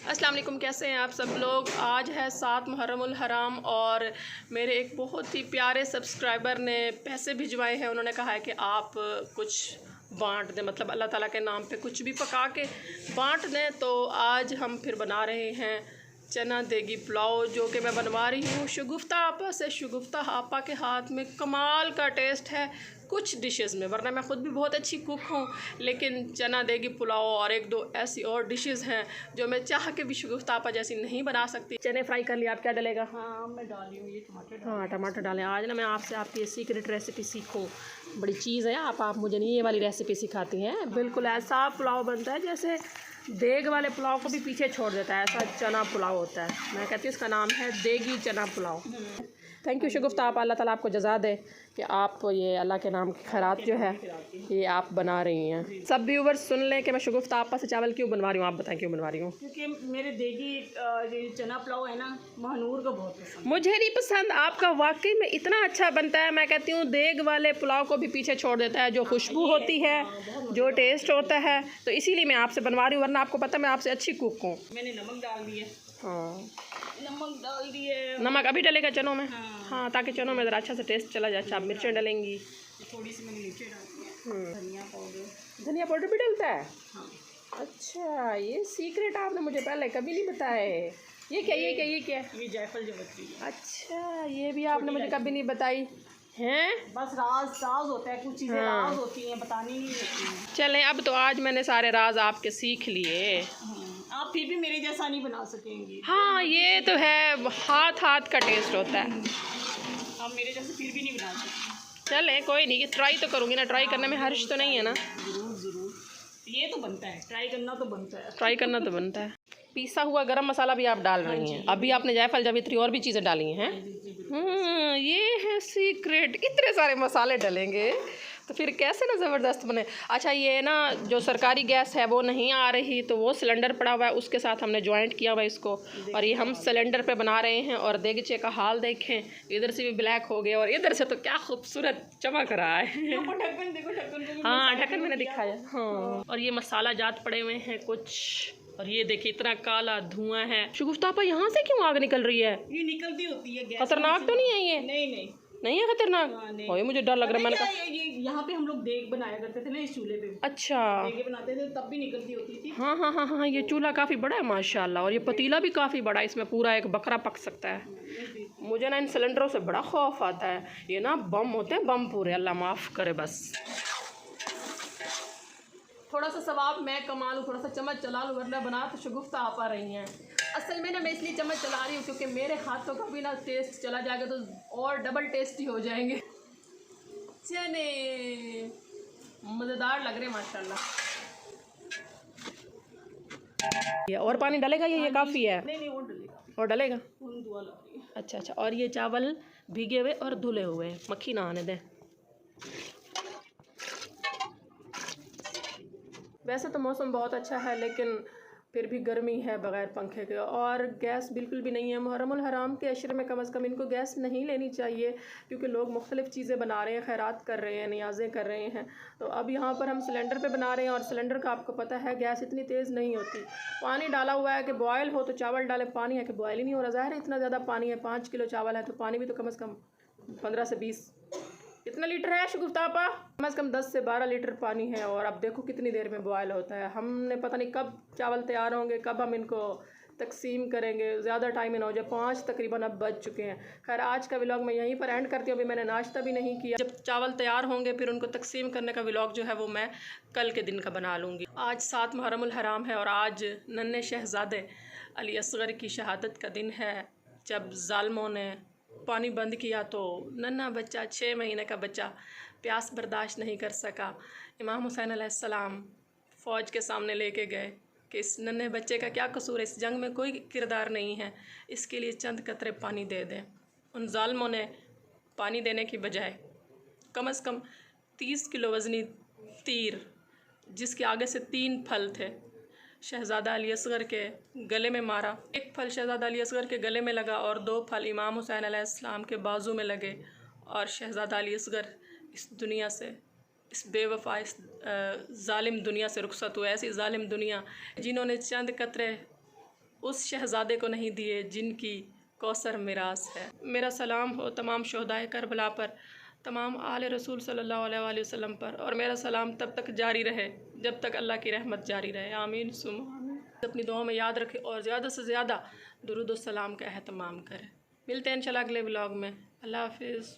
अस्सलाम वालेकुम, कैसे हैं आप सब लोग। आज है 7 मुहर्रमुल हराम और मेरे एक बहुत ही प्यारे सब्सक्राइबर ने पैसे भिजवाए हैं। उन्होंने कहा है कि आप कुछ बांट दें, मतलब अल्लाह ताला के नाम पे कुछ भी पका के बांट दें। तो आज हम फिर बना रहे हैं चना देगी पुलाव, जो कि मैं बनवा रही हूँ शगुफ्ता आपा से। शगुफ्ता आपा के हाथ में कमाल का टेस्ट है कुछ डिशेस में, वरना मैं ख़ुद भी बहुत अच्छी कुक हूँ, लेकिन चना देगी पुलाव और एक दो ऐसी और डिशेस हैं जो मैं चाह के भी शगुफ्ता आपा जैसी नहीं बना सकती। चने फ्राई कर लिया, आप क्या डलेगा? हाँ मैं डाली हूँ ये टमाटर। हाँ टमाटर डालें। आज ना मैं आपसे आपकी सीक्रेट रेसिपी सीखूँ, बड़ी चीज़ है। आप मुझे नहीं ये वाली रेसिपी सिखाती हैं। बिल्कुल ऐसा पुलाव बनता है जैसे देग वाले पुलाव को भी पीछे छोड़ देता है, ऐसा चना पुलाव होता है। मैं कहती हूँ इसका नाम है देगी चना पुलाव। थैंक यू शगुफ्ता आपा, अल्लाह ताला आपको जज़ा दे कि आप ये अल्लाह के नाम की खैरात जो है ये आप बना रही हैं। सब व्यूवर्स सुन लें कि मैं शगुफ्ता आपा से चावल क्यों बनवा रही हूँ। आप बताएं क्यों बनवा रही हूँ? क्योंकि मेरे देगी ये चना पुलाव है ना, महानूर को बहुत पसंद। मुझे नहीं पसंद, आपका वाकई में इतना अच्छा बनता है। मैं कहती हूँ देग वाले पुलाव को भी पीछे छोड़ देता है, जो खुशबू होती है, जो टेस्ट होता है। तो इसीलिए मैं आपसे बनवा रही हूँ, वरना आपको पता है मैं आपसे अच्छी कुक हूँ। मैंने नमक डाल दिया। हाँ नमक डाल दिए। नमक अभी डलेगा चनों में। हाँ ताकि चनों में ज़रा अच्छा से टेस्ट चला जाए। अच्छा आप मिर्चें डलेंगी, थोड़ी सी मैंने मिर्चें डाली है। धनिया पाउडर भी डलता है। हाँ। अच्छा ये सीक्रेट आपने मुझे पहले कभी नहीं बताया है। ये क्या ये क्या ये क्या? ये जायफल जवत्री है। अच्छा ये भी आपने मुझे कभी नहीं बताई हैं। बस राज होता है, कुछ चीज़ें राज होती हैं, बतानी नहीं होती हैं। चलें अब तो आज मैंने सारे राज आपके सीख लिए। आप फिर भी मेरे जैसा नहीं बना सकेंगी। हाँ ये तो है, हाथ हाथ का टेस्ट होता है। आप मेरे जैसे फिर भी नहीं बना सकते। चलें कोई नहीं, ट्राई तो करूँगी ना, ट्राई करने में हर्ज तो नहीं है ना। ज़रूर ये तो बनता है, ट्राई करना तो बनता है। ट्राई करना तो बनता है। पीसा हुआ गरम मसाला भी आप डाल रही हैं। अभी आपने जायफल जावित्री और भी चीज़ें डाली हैं। ये है सीक्रेट, इतने सारे मसाले डलेंगे तो फिर कैसे ना ज़बरदस्त बने। अच्छा ये ना जो सरकारी गैस है वो नहीं आ रही, तो वो सिलेंडर पड़ा हुआ है, उसके साथ हमने जॉइंट किया हुआ है इसको, और ये हम सिलेंडर पे बना रहे हैं। और देगचे का हाल देखें, इधर से भी ब्लैक हो गया और इधर से तो क्या खूबसूरत चमक रहा है। ढक्कन देखो, ढक्कन। हाँ ढक्कन मैंने दिखाया। हाँ और ये मसाला जात पड़े हुए हैं कुछ, और ये देखिए इतना काला धुआं है। शगुफ्ता आपा यहाँ से क्यों आग निकल रही है? ये निकलती होती है गैस। खतरनाक तो नहीं है ये? नहीं है खतरनाक। नहीं। मुझे डर लग रहा है। मैंने कहा ये यहाँ पे हम लोग देग बनाया करते थे ना इस चूल्हे पे। अच्छा देगे बनाते थे तब भी निकलती होती थी। हाँ हाँ हाँ हाँ ये चूल्हा काफ़ी बड़ा है माशाल्लाह, और ये पतीला भी काफ़ी बड़ा है, इसमें पूरा एक बकरा पक सकता है। मुझे ना इन सिलेंडरों से बड़ा खौफ आता है, ये ना बम होते हैं, बम पूरे, अल्लाह माफ़ करे। बस थोड़ा सा सवाब मैं कमा लूँ, थोड़ा सा चम्मच चला लूँ, वरना बना तो शगुफ्ता आपा रही हैं। असल में ना मैं इसलिए चम्मच चला रही हूँ क्योंकि मेरे हाथों का भी ना टेस्ट चला जाएगा तो और डबल टेस्टी हो जाएंगे। चने मज़ेदार लग रहे हैं माशाल्लाह। और पानी डलेगा ये काफ़ी है? नहीं और डलेगा। और डलेगा? दुआ ला रही है। अच्छा और ये चावल भीगे हुए और धुले हुए, मक्खी ना आने दें। वैसे तो मौसम बहुत अच्छा है, लेकिन फिर भी गर्मी है बग़ैर पंखे के, और गैस बिल्कुल भी नहीं है। मुहर्रमुल हराम के अशरे में कम से कम इनको गैस नहीं लेनी चाहिए, क्योंकि लोग मुख्तलिफ़ चीज़ें बना रहे हैं, खैरात कर रहे हैं, नियाज़ें कर रहे हैं। तो अब यहाँ पर हम सिलेंडर पे बना रहे हैं, और सिलेंडर का आपको पता है गैस इतनी तेज़ नहीं होती। पानी डाला हुआ है कि बॉयल हो तो चावल डाले, पानी है कि बॉयल ही नहीं हो रहा। ज़ाहिर है इतना ज़्यादा पानी है, 5 किलो चावल है तो पानी भी तो कम से कम 15 से 20 कितना लीटर है शगुफ्ता आपा? कम से कम 10 से 12 लीटर पानी है। और अब देखो कितनी देर में बॉयल होता है। हमने पता नहीं कब चावल तैयार होंगे, कब हम इनको तकसीम करेंगे। ज़्यादा टाइम ही ना हो जाए, 5 तकरीबन अब बज चुके हैं। खैर आज का व्लॉग मैं यहीं पर एंड करती हूँ। अभी मैंने नाश्ता भी नहीं किया। जब चावल तैयार होंगे फिर उनको तकसीम करने का व्लॉग जो है वो मैं कल के दिन का बना लूँगी। आज 7 मुहर्रमुल हराम है और आज नन्हे शहज़ादे अली असगर की शहादत का दिन है, जब ज़ालिमों ने पानी बंद किया तो नन्हा बच्चा 6 महीने का बच्चा प्यास बर्दाश्त नहीं कर सका। इमाम हुसैन अलैहिस्सलाम फ़ौज के सामने लेके गए कि इस नन्हे बच्चे का क्या कसूर है, इस जंग में कोई किरदार नहीं है, इसके लिए चंद कतरे पानी दे दें। उन ज़ालिमों ने पानी देने की बजाय कम से कम 30 किलो वज़नी तीर, जिसके आगे से 3 फल थे, शहज़ादा अली असगर के गले में मारा। एक फल शहज़ादा अली असगर के गले में लगा और 2 फल इमाम हुसैन अलैहिस्सलाम के बाजू में लगे, और शहज़ादा अली असगर इस दुनिया से, इस बेवफा, इस जालिम दुनिया से रुखसत हुए। ऐसी जालिम दुनिया जिन्होंने चंद कतरे उस शहज़ादे को नहीं दिए जिनकी कौसर मिरास है। मेरा सलाम हो तमाम शोहदाए करबला पर, तमाम आले रसूल सल्लल्लाहु अलैहि वसल्लम पर, और मेरा सलाम तब तक जारी रहे जब तक अल्लाह की रहमत जारी रहे। आमीन सुम्मा आमीन। अपनी दुआ में याद रखें और ज़्यादा से ज़्यादा दुरूद और सलाम का एहतमाम करें। मिलते हैं इंशाल्लाह अगले व्लॉग में। अल्लाह हाफिज़।